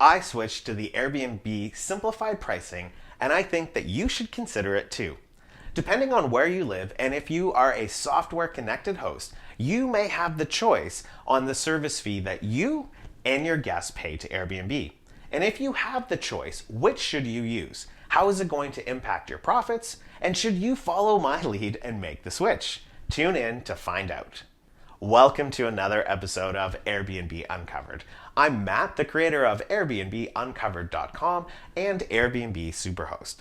I switched to the Airbnb Simplified Pricing, and I think that you should consider it too. Depending on where you live and if you are a software connected host, you may have the choice on the service fee that you and your guests pay to Airbnb. And if you have the choice, which should you use? How is it going to impact your profits? And should you follow my lead and make the switch? Tune in to find out. Welcome to another episode of Airbnb Uncovered. I'm Matt, the creator of Airbnbuncovered.com and Airbnb Superhost.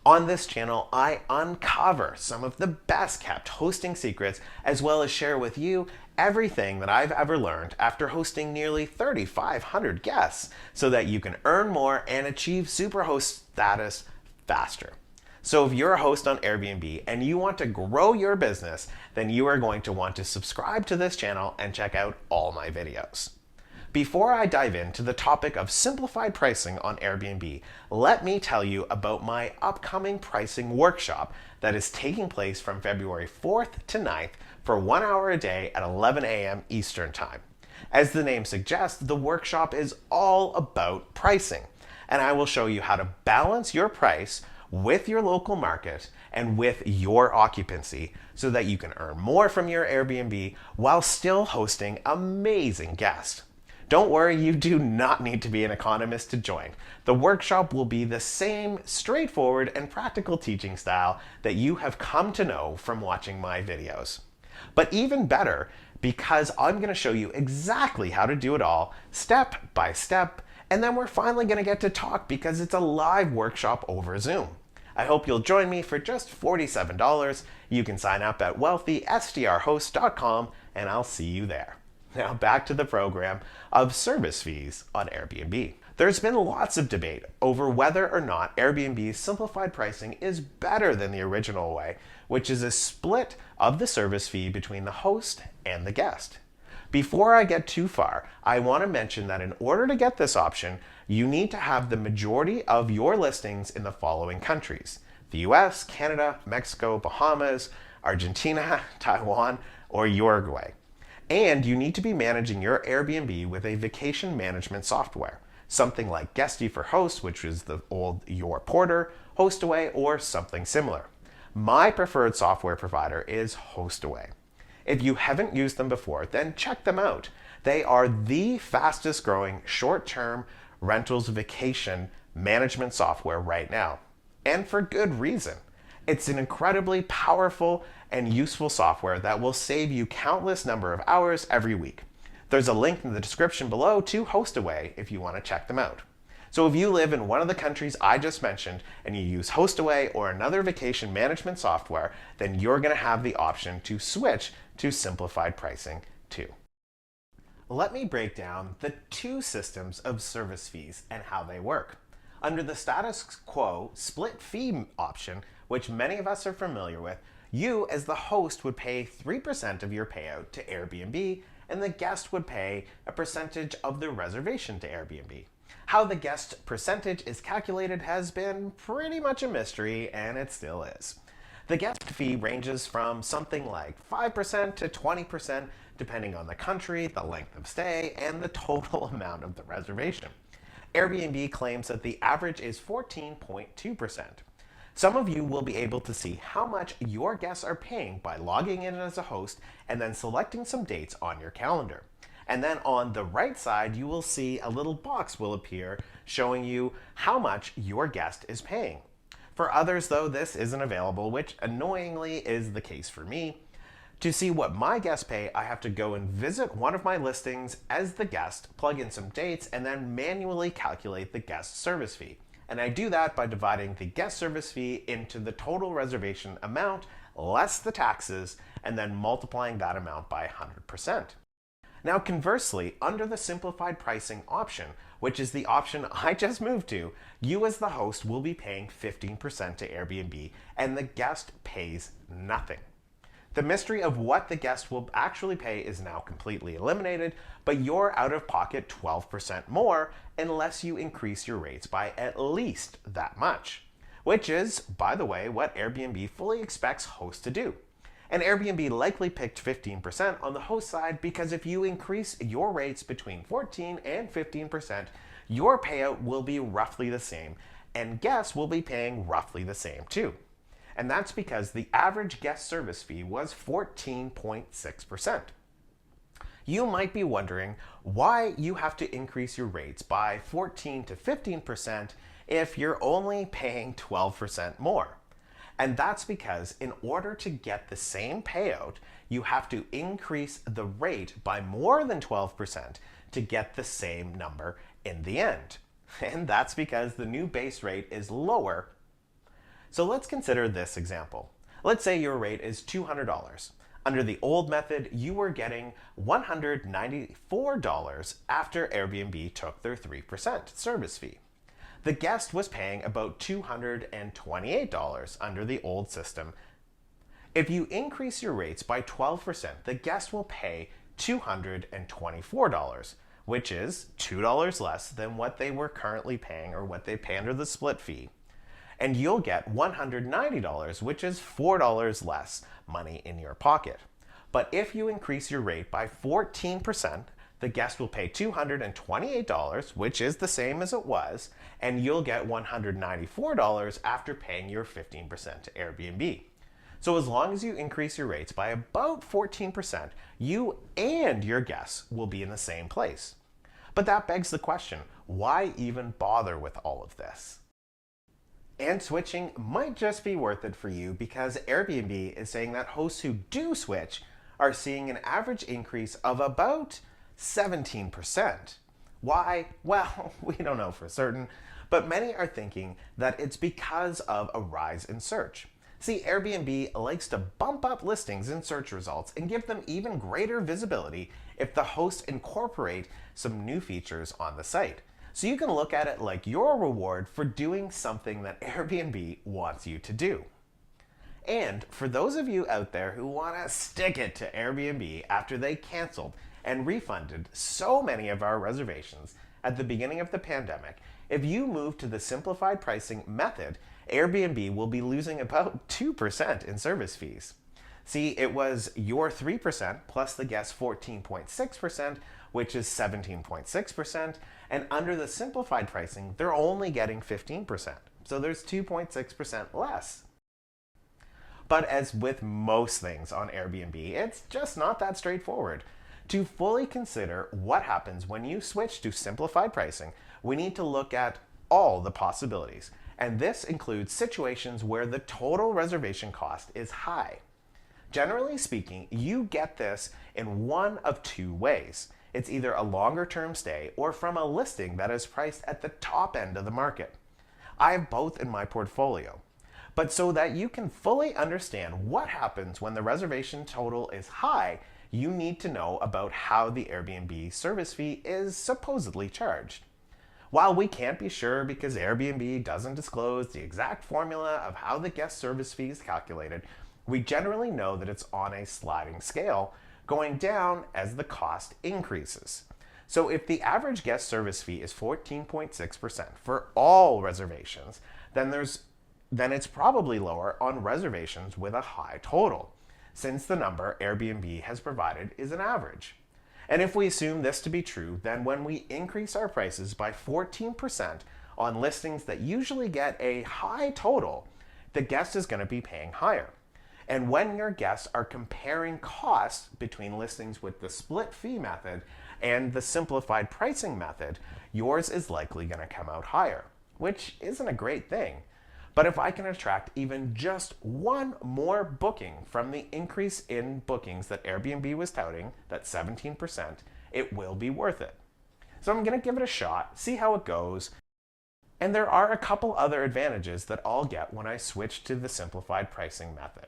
On this channel, I uncover some of the best kept hosting secrets, as well as share with you everything that I've ever learned after hosting nearly 3,500 guests, so that you can earn more and achieve Superhost status faster. So if you're a host on Airbnb and you want to grow your business, then you are going to want to subscribe to this channel and check out all my videos. Before I dive into the topic of simplified pricing on Airbnb, let me tell you about my upcoming pricing workshop that is taking place from February 4th to 9th for 1 hour a day at 11 a.m. Eastern Time. As the name suggests, the workshop is all about pricing, and I will show you how to balance your price with your local market and with your occupancy so that you can earn more from your Airbnb while still hosting amazing guests. Don't worry, you do not need to be an economist to join. The workshop will be the same straightforward and practical teaching style that you have come to know from watching my videos. But even better, because I'm going to show you exactly how to do it all, step by step, and then we're finally going to get to talk because it's a live workshop over Zoom. I hope you'll join me for just $47. You can sign up at wealthystrhost.com and I'll see you there. Now back to the program of service fees on Airbnb. There's been lots of debate over whether or not Airbnb's simplified pricing is better than the original way, which is a split of the service fee between the host and the guest. Before I get too far, I want to mention that in order to get this option, you need to have the majority of your listings in the following countries: the US, Canada, Mexico, Bahamas, Argentina, Taiwan, or Uruguay. And you need to be managing your Airbnb with a vacation management software, something like Guesty for Host, which is the old Your Porter, Hostaway, or something similar. My preferred software provider is Hostaway. If you haven't used them before, then check them out. They are the fastest growing short-term rentals vacation management software right now. And for good reason. It's an incredibly powerful and useful software that will save you countless number of hours every week. There's a link in the description below to Hostaway if you want to check them out. So if you live in one of the countries I just mentioned and you use Hostaway or another vacation management software, then you're going to have the option to switch to simplified pricing too. Let me break down the two systems of service fees and how they work. Under the status quo split fee option, which many of us are familiar with, you as the host would pay 3% of your payout to Airbnb, and the guest would pay a percentage of the reservation to Airbnb. How the guest percentage is calculated has been pretty much a mystery, and it still is. The guest fee ranges from something like 5% to 20%, depending on the country, the length of stay, and the total amount of the reservation. Airbnb claims that the average is 14.2%. Some of you will be able to see how much your guests are paying by logging in as a host and then selecting some dates on your calendar. And then on the right side, you will see a little box will appear showing you how much your guest is paying. For others, though, this isn't available, which annoyingly is the case for me. To see what my guests pay, I have to go and visit one of my listings as the guest, plug in some dates, and then manually calculate the guest service fee. And I do that by dividing the guest service fee into the total reservation amount less the taxes, and then multiplying that amount by 100%. Now conversely, under the simplified pricing option, which is the option I just moved to, you as the host will be paying 15% to Airbnb and the guest pays nothing. The mystery of what the guest will actually pay is now completely eliminated, but you're out of pocket 12% more unless you increase your rates by at least that much, which is, by the way, what Airbnb fully expects hosts to do. And Airbnb likely picked 15% on the host side because if you increase your rates between 14 and 15%, your payout will be roughly the same, and guests will be paying roughly the same too. And that's because the average guest service fee was 14.6%. You might be wondering why you have to increase your rates by 14 to 15% if you're only paying 12% more. And that's because in order to get the same payout, you have to increase the rate by more than 12% to get the same number in the end. And that's because the new base rate is lower. So let's consider this example. Let's say your rate is $200. Under the old method, you were getting $194 after Airbnb took their 3% service fee. The guest was paying about $228 under the old system. If you increase your rates by 12%, the guest will pay $224, which is $2 less than what they were currently paying or what they pay under the split fee. And you'll get $190, which is $4 less money in your pocket. But if you increase your rate by 14%, the guest will pay $228, which is the same as it was, and you'll get $194 after paying your 15% to Airbnb. So as long as you increase your rates by about 14%, you and your guests will be in the same place. But that begs the question, why even bother with all of this? And switching might just be worth it for you because Airbnb is saying that hosts who do switch are seeing an average increase of about 17%. Why? Well, we don't know for certain, but many are thinking that it's because of a rise in search. See, Airbnb likes to bump up listings in search results and give them even greater visibility if the hosts incorporate some new features on the site. So you can look at it like your reward for doing something that Airbnb wants you to do. And for those of you out there who want to stick it to Airbnb after they canceled and refunded so many of our reservations at the beginning of the pandemic, if you move to the simplified pricing method, Airbnb will be losing about 2% in service fees. See, it was your 3% plus the guest's 14.6%, which is 17.6%, and under the simplified pricing, they're only getting 15%. So there's 2.6% less. But as with most things on Airbnb, it's just not that straightforward. To fully consider what happens when you switch to simplified pricing, we need to look at all the possibilities. And this includes situations where the total reservation cost is high. Generally speaking, you get this in one of two ways. It's either a longer term stay or from a listing that is priced at the top end of the market. I have both in my portfolio. But so that you can fully understand what happens when the reservation total is high, you need to know about how the Airbnb service fee is supposedly charged. While we can't be sure because Airbnb doesn't disclose the exact formula of how the guest service fee is calculated, we generally know that it's on a sliding scale, going down as the cost increases. So if the average guest service fee is 14.6% for all reservations, then it's probably lower on reservations with a high total, since the number Airbnb has provided is an average. And if we assume this to be true, then when we increase our prices by 14% on listings that usually get a high total, the guest is going to be paying higher. And when your guests are comparing costs between listings with the split fee method and the simplified pricing method, yours is likely going to come out higher, which isn't a great thing. But if I can attract even just one more booking from the increase in bookings that Airbnb was touting, that 17%, it will be worth it. So I'm going to give it a shot, see how it goes. And there are a couple other advantages that I'll get when I switch to the simplified pricing method.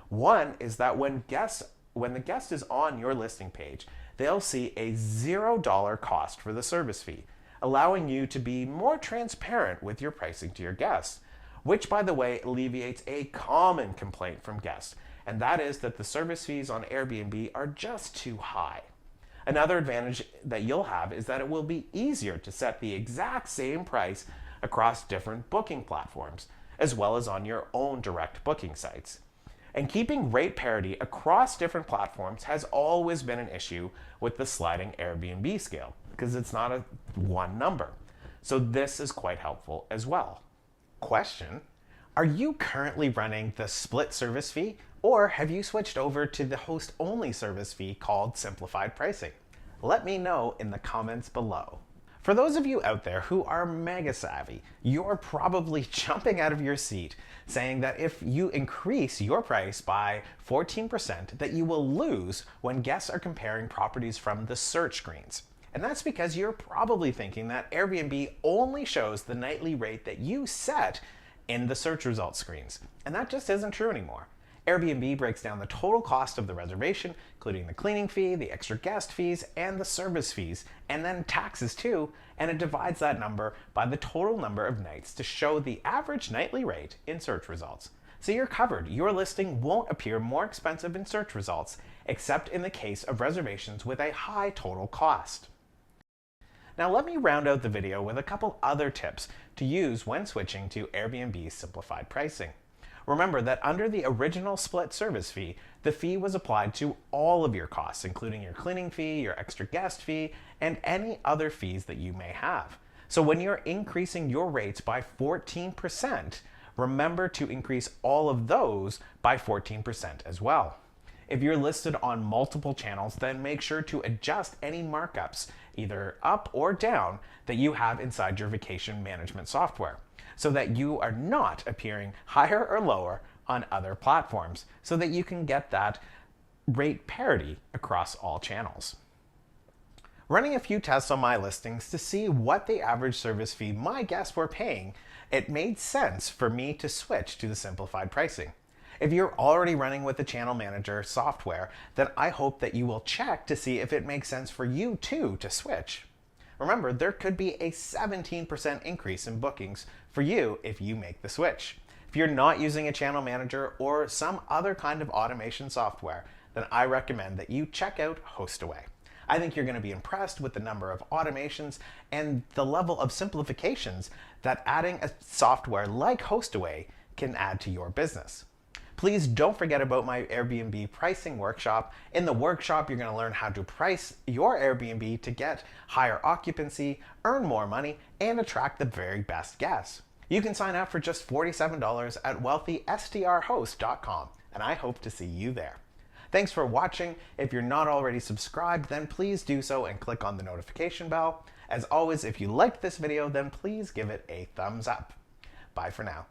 One is that when the guest is on your listing page, they'll see a $0 cost for the service fee, allowing you to be more transparent with your pricing to your guests. Which, by the way, alleviates a common complaint from guests, and that is that the service fees on Airbnb are just too high. Another advantage that you'll have is that it will be easier to set the exact same price across different booking platforms, as well as on your own direct booking sites. And keeping rate parity across different platforms has always been an issue with the sliding Airbnb scale, because it's not a one number. So this is quite helpful as well. Question: are you currently running the split service fee, or have you switched over to the host-only service fee called Simplified Pricing? Let me know in the comments below. For those of you out there who are mega savvy, you're probably jumping out of your seat saying that if you increase your price by 14%, that you will lose when guests are comparing properties from the search screens. And that's because you're probably thinking that Airbnb only shows the nightly rate that you set in the search results screens. And that just isn't true anymore. Airbnb breaks down the total cost of the reservation, including the cleaning fee, the extra guest fees, and the service fees, and then taxes too, and it divides that number by the total number of nights to show the average nightly rate in search results. So you're covered. Your listing won't appear more expensive in search results, except in the case of reservations with a high total cost. Now let me round out the video with a couple other tips to use when switching to Airbnb's simplified pricing. Remember that under the original split service fee, the fee was applied to all of your costs, including your cleaning fee, your extra guest fee, and any other fees that you may have. So when you're increasing your rates by 14%, remember to increase all of those by 14% as well. If you're listed on multiple channels, then make sure to adjust any markups, either up or down, that you have inside your vacation management software, so that you are not appearing higher or lower on other platforms, so that you can get that rate parity across all channels. Running a few tests on my listings to see what the average service fee my guests were paying, it made sense for me to switch to the simplified pricing. If you're already running with the channel manager software, then I hope that you will check to see if it makes sense for you too to switch. Remember, there could be a 17% increase in bookings for you if you make the switch. If you're not using a channel manager or some other kind of automation software, then I recommend that you check out HostAway. I think you're going to be impressed with the number of automations and the level of simplifications that adding a software like HostAway can add to your business. Please don't forget about my Airbnb pricing workshop. In the workshop, you're going to learn how to price your Airbnb to get higher occupancy, earn more money, and attract the very best guests. You can sign up for just $47 at wealthystrhost.com, and I hope to see you there. Thanks for watching. If you're not already subscribed, then please do so and click on the notification bell. As always, if you liked this video, then please give it a thumbs up. Bye for now.